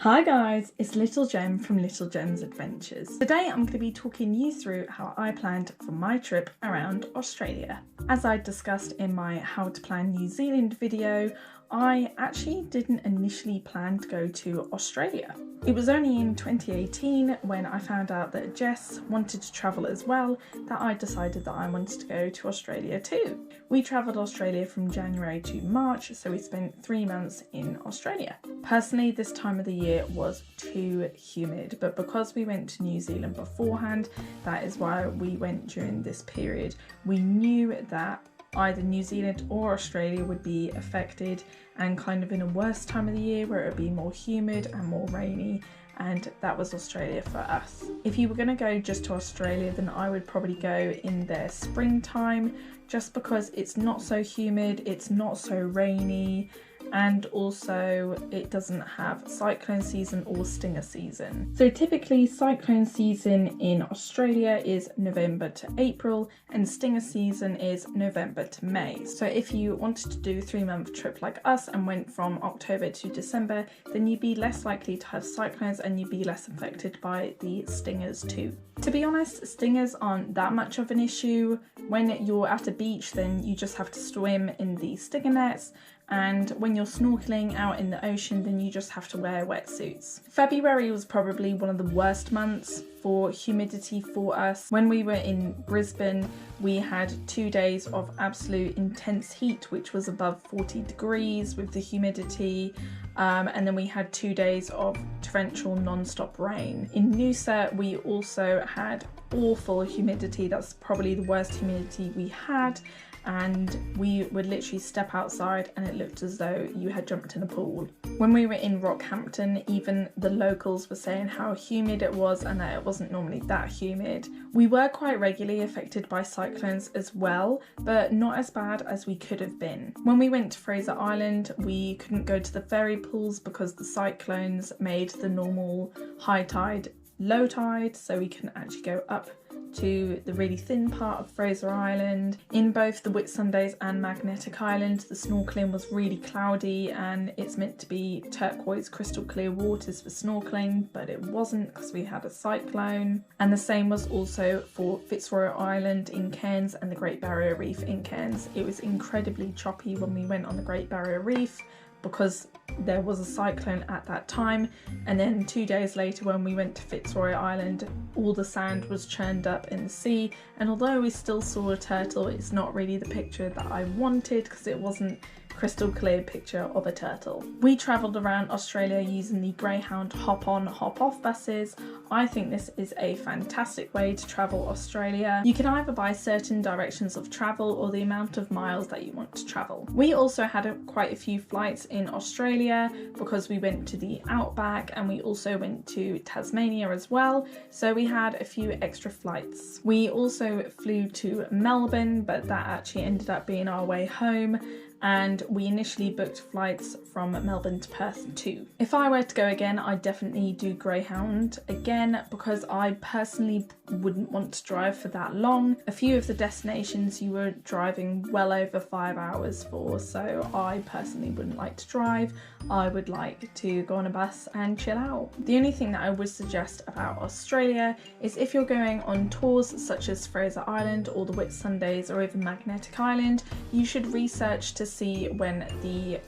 Hi guys, it's Little Gem from Little Gem's Adventures. Today I'm going to be talking you through how I planned for my trip around Australia. As I discussed in my How to Plan New Zealand video, I actually didn't initially plan to go to Australia. It was only in 2018 when I found out that Jess wanted to travel as well that I decided that I wanted to go to Australia too. We travelled Australia from January to March, so we spent 3 months in Australia. Personally, this time of the year was too humid, but because we went to New Zealand beforehand, that is why we went during this period. We knew that either New Zealand or Australia would be affected and kind of in a worse time of the year where it would be more humid and more rainy, and that was Australia for us. If you were going to go just to Australia, then I would probably go in their springtime, just because it's not so humid, it's not so rainy, and also it doesn't have cyclone season or stinger season. So typically cyclone season in Australia is November to April and stinger season is November to May. So if you wanted to do a 3-month trip like us and went from October to December, then you'd be less likely to have cyclones and you'd be less affected by the stingers too. To be honest, stingers aren't that much of an issue. When you're at a beach, then you just have to swim in the stinger nets, and when you're snorkeling out in the ocean, then you just have to wear wetsuits. February was probably one of the worst months for humidity for us. When we were in Brisbane, we had 2 days of absolute intense heat, which was above 40 degrees with the humidity. And then we had 2 days of torrential non-stop rain. In Noosa, we also had awful humidity. That's probably the worst humidity we had. And we would literally step outside and it looked as though you had jumped in a pool. When we were in Rockhampton, even the locals were saying how humid it was and that it wasn't normally that humid. We were quite regularly affected by cyclones as well, but not as bad as we could have been. When we went to Fraser Island, we couldn't go to the ferry pools because the cyclones made the normal high tide low tide, so we couldn't actually go up to the really thin part of Fraser Island. In both the Whitsundays and Magnetic Island, the snorkeling was really cloudy and it's meant to be turquoise crystal clear waters for snorkeling, but it wasn't because we had a cyclone. And the same was also for Fitzroy Island in Cairns and the Great Barrier Reef in Cairns. It was incredibly choppy when we went on the Great Barrier Reef because there was a cyclone at that time, and then 2 days later when we went to Fitzroy Island, all the sand was churned up in the sea, and although we still saw a turtle, it's not really the picture that I wanted because it wasn't crystal clear picture of a turtle. We travelled around Australia using the Greyhound hop-on hop-off buses. I think this is a fantastic way to travel Australia. You can either buy certain directions of travel or the amount of miles that you want to travel. We also had quite a few flights in Australia because we went to the outback and we also went to Tasmania as well, so we had a few extra flights. We also flew to Melbourne, but that actually ended up being our way home, and we initially booked flights from Melbourne to Perth too. If I were to go again, I'd definitely do Greyhound again because I personally wouldn't want to drive for that long. A few of the destinations you were driving well over 5 hours for, so I personally wouldn't like to drive. I would like to go on a bus and chill out. The only thing that I would suggest about Australia is if you're going on tours such as Fraser Island or the Whitsundays or even Magnetic Island, you should research to see when the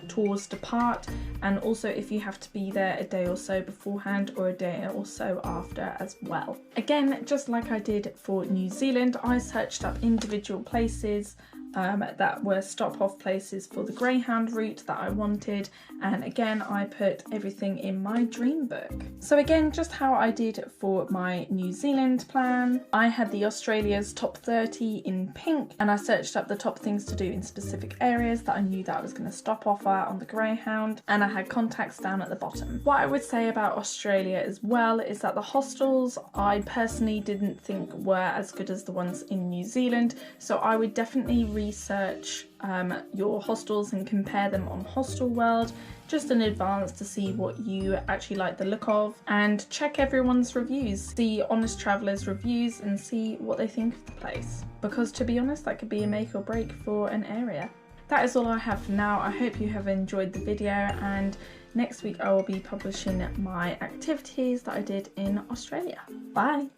tours depart, and also if you have to be there a day or so beforehand or a day or so after as well. Again, just like I did for New Zealand, I searched up individual places that were stop-off places for the Greyhound route that I wanted, and again I put everything in my dream book. So again, just how I did for my New Zealand plan, I had the Australia's top 30 in pink, and I searched up the top things to do in specific areas that I knew that I was going to stop off at on the Greyhound, and I had contacts down at the bottom. What I would say about Australia as well is that the hostels I personally didn't think were as good as the ones in New Zealand, so I would definitely research your hostels and compare them on Hostel World just in advance to see what you actually like the look of, and check everyone's reviews, see honest travellers' reviews and see what they think of the place, because to be honest that could be a make or break for an area. that is all I have for now. I hope you have enjoyed the video, and next week I will be publishing my activities that I did in Australia. Bye!